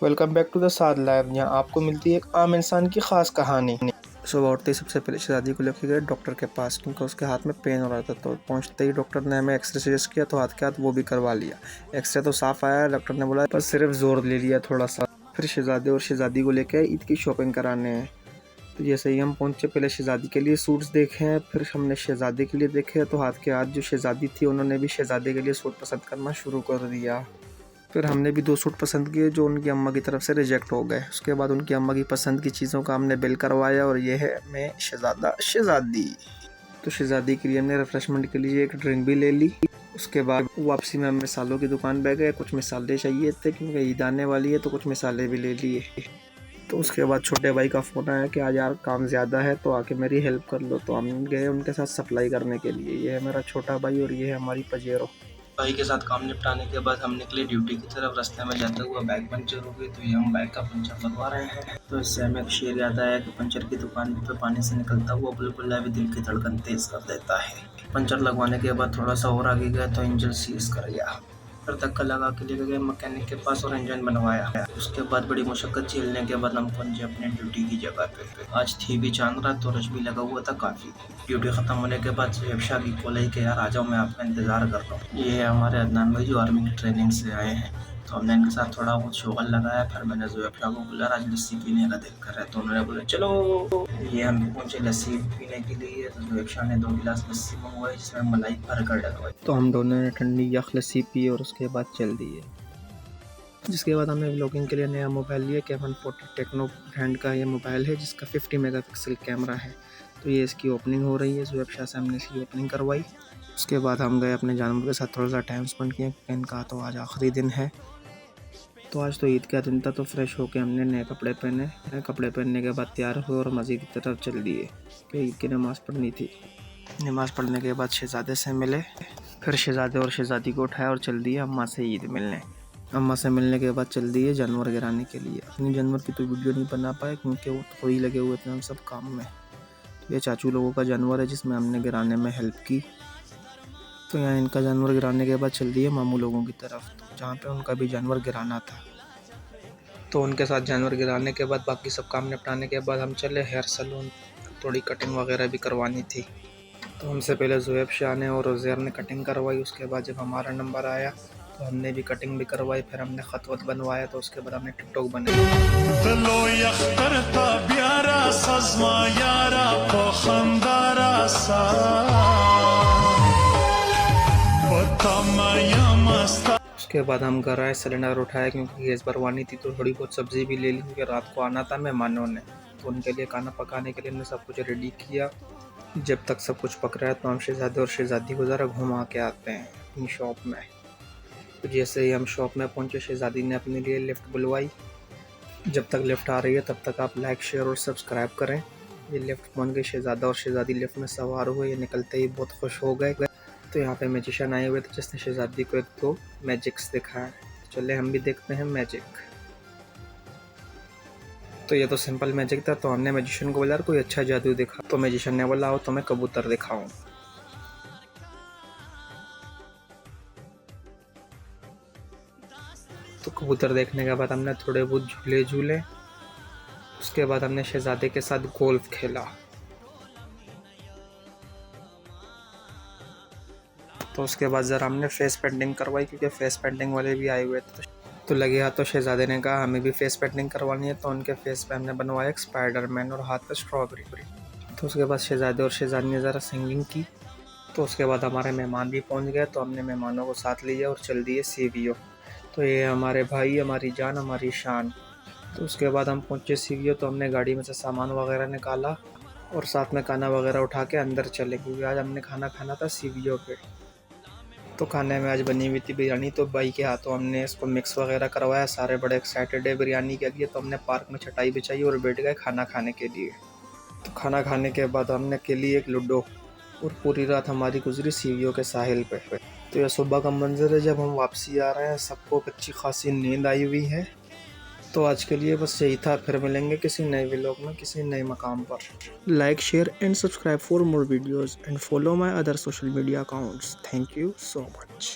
Welcome back to the Saad live, जहाँ आपको मिलती है एक आम इंसान की ख़ास कहानी। सुबह उठते ही सबसे पहले शहजादी को लेकर गए डॉक्टर के पास, क्योंकि उसके हाथ में पेन हो रहा था। तो पहुंचते ही डॉक्टर ने हमें एक्सरे सजेस्ट किया, तो हाथ के हाथ वो भी करवा लिया। एक्सरे तो साफ आया, डॉक्टर ने बोला पर सिर्फ जोर ले लिया थोड़ा सा। फिर शहजादे और शहजादी को लेकर ईद की शॉपिंग कराने हैं। तो जैसे ही हम पहुंचे, पहले शहजादी के लिए सूट्स देखे हैं, फिर हमने शहजादे के लिए देखे। तो हाथ के हाथ जो शहजादी थी, उन्होंने भी शहजादे के लिए सूट पसंद करना शुरू कर दिया। फिर हमने भी 2 सूट पसंद किए जो उनकी अम्मा की तरफ से रिजेक्ट हो गए। उसके बाद उनकी अम्मा की पसंद की चीज़ों का हमने बिल करवाया, और ये है मैं शहजादा शहजादी। तो शहजादी के लिए हमने रिफ्रेशमेंट के लिए एक ड्रिंक भी ले ली। उसके बाद वापसी में हम मिसालों की दुकान पे गए, कुछ मिसाले चाहिए थे क्योंकि ईद आने वाली है, तो कुछ मिसाले भी ले लिए। तो उसके बाद छोटे भाई का फ़ोन आया कि आज यार काम ज़्यादा है, तो आके मेरी हेल्प कर लो। तो हम गए उनके साथ सप्लाई करने के लिए। ये है मेरा छोटा भाई और ये है हमारी पजेरो। भाई के साथ काम निपटाने के बाद हम निकले ड्यूटी की तरफ। रास्ते में जाते हुए बाइक पंचर हो गई, तो ये हम बाइक का पंचर लगवा रहे हैं। तो इससे हमें एक शेर याद आया कि पंचर की दुकान पे पानी से निकलता हुआ बुलबुला भी दिल की धड़कन तेज कर देता है। पंचर लगवाने के बाद थोड़ा सा और आगे गया तो इंजन सीज कर गया। फिर धक्का लगा के लेके गए मैकेनिक के पास और इंजन बनवाया। उसके बाद बड़ी मुशक्कत झेलने के बाद हम पहुंचे अपने ड्यूटी की जगह पे। आज थी भी चांद रात, तो रश भी लगा हुआ था काफ़ी। ड्यूटी ख़त्म होने के बाद सुहेब की कॉल आई कि यार आ जाओ, मैं आपका इंतज़ार कर रहा हूँ। ये है हमारे अदनान भाई जो आर्मी की ट्रेनिंग से आए हैं। तो हमने इनके साथ थोड़ा बहुत शोगल लगाया। फिर मैंने सुहेब शाह को बोला आज लस्सी पीने का दिल कर रहा है, तो उन्होंने बोला चलो। ये हम पहुंचे लस्सी पीने के लिए। तो सुहेब शाह ने 2 गिलास लस्सी मंगवाई जिसमें मलाई भर कर डलवाई। तो हम दोनों ने ठंडी यख लस्सी पी और उसके बाद चल दिए। जिसके बाद हमने व्लॉगिंग के लिए नया मोबाइल लिया। K1 40 टेक्नो ब्रांड का ये मोबाइल है, जिसका 50 मेगापिक्सल कैमरा है। तो ये इसकी ओपनिंग हो रही है। सुहेब शाह से हमने इसकी ओपनिंग करवाई। उसके बाद हम गए अपने जानवर के साथ थोड़ा सा टाइम स्पेंड किया, क्योंकि इनका तो आज आखिरी दिन है। तो आज तो ईद का दिन था, तो फ्रेश होकर हमने नए कपड़े पहने। नए कपड़े पहनने के बाद तैयार हुए और मस्जिद की तरफ चल दिए कि ईद की नमाज़ पढ़नी थी। नमाज़ पढ़ने के बाद शहज़ादे से मिले। फिर शहज़ादे और शहज़ादी को उठाया और चल दिए अम्मा से ईद मिलने। अम्मा से मिलने के बाद चल दिए जानवर गिराने के लिए। अपनी जानवर की तो वीडियो नहीं बना पाए क्योंकि वो तो ही लगे हुए थे हम सब काम में। तो ये चाचू लोगों का जानवर है जिसमें हमने गिराने में हेल्प की। तो यहाँ इनका जानवर गिराने के बाद चल दिए मामू लोगों की तरफ, तो जहाँ पे उनका भी जानवर गिराना था। तो उनके साथ जानवर गिराने के बाद बाकी सब काम निपटाने के बाद हम चले हेयर सैलून। थोड़ी कटिंग वगैरह भी करवानी थी। तो हमसे पहले सुहेब शाह ने और उज़ैर ने कटिंग करवाई। उसके बाद जब हमारा नंबर आया तो हमने भी कटिंग भी करवाई। फिर हमने ख़त वत बनवाया। तो उसके बाद हमने टिकटॉक बनाई। उसके बाद हम घर आए, सिलेंडर उठाया क्योंकि गैस भरवानी थी। तो थोड़ी बहुत सब्ज़ी भी ले ली क्योंकि रात को आना था मेहमानों ने। तो उनके लिए खाना पकाने के लिए हमने सब कुछ रेडी किया। जब तक सब कुछ पक रहा है तो हम शहज़ादे और शहज़ादी को ज़रा घुमा के आते हैं अपनी शॉप में। तो जैसे ही हम शॉप में पहुंचे, शहज़ादी ने अपने लिए लिफ्ट बुलवाई। जब तक लिफ्ट आ रही है तब तक आप लाइक शेयर और सब्सक्राइब करें। ये लिफ्ट पहुंच गई, शहज़ादा और शहज़ादी लिफ्ट में सवार हुए। ये निकलते ही बहुत खुश हो गए। तो यहाँ पे मैजिशियन आए हुए थे जिसने शहज़ादी को 1-2 मैजिक्स दिखाया। चले हम भी देखते हैं मैजिक। तो ये तो सिंपल मैजिक था। तो हमने मैजिशियन को बोला कोई अच्छा जादू दिखा। तो मैजिशियन ने बोला आओ तुम्हें कबूतर दिखाऊं। तो कबूतर देखने के बाद हमने थोड़े बहुत झूले झूले। उसके बाद हमने शहज़ादे के साथ गोल्फ खेला। तो उसके बाद ज़रा हमने फेस पेंटिंग करवाई क्योंकि फेस पेंटिंग वाले भी आए हुए थे। तो लगे हाथ तो शहज़ादे ने कहा हमें भी फेस पेंटिंग करवानी है। तो उनके फेस पे हमने बनवाया एक स्पाइडरमैन और हाथ पे स्ट्रॉबेरी। तो उसके बाद शहज़ादे और शहज़ादी ने ज़रा सिंगिंग की। तो उसके बाद हमारे मेहमान भी पहुंच गए। तो हमने मेहमानों को साथ लिया और चल दिए CVO। तो ये हमारे भाई, हमारी जान, हमारी शान। तो उसके बाद हम पहुंचे CVO। तो हमने गाड़ी में से सामान वगैरह निकाला और साथ में खाना वगैरह उठा के अंदर चले, क्योंकि आज हमने खाना खाना था CVO पे। तो खाने में आज बनी हुई थी बिरयानी। तो भाई के हाथों हमने इसको मिक्स वगैरह करवाया। सारे बड़े एक्साइटेड है बिरयानी के लिए। तो हमने पार्क में चटाई बिछाई और बैठ गए खाना खाने के लिए। तो खाना खाने के बाद हमने खेली एक लूडो और पूरी रात हमारी गुजरी CVO के साहिल पे। तो यह सुबह का मंजर है जब हम वापसी आ रहे हैं। सबको अच्छी खासी नींद आई हुई है। तो आज के लिए बस यही था। फिर मिलेंगे किसी नए व्लॉग में किसी नए मकाम पर। Like share and subscribe for more videos and follow my other social media accounts. Thank you so much.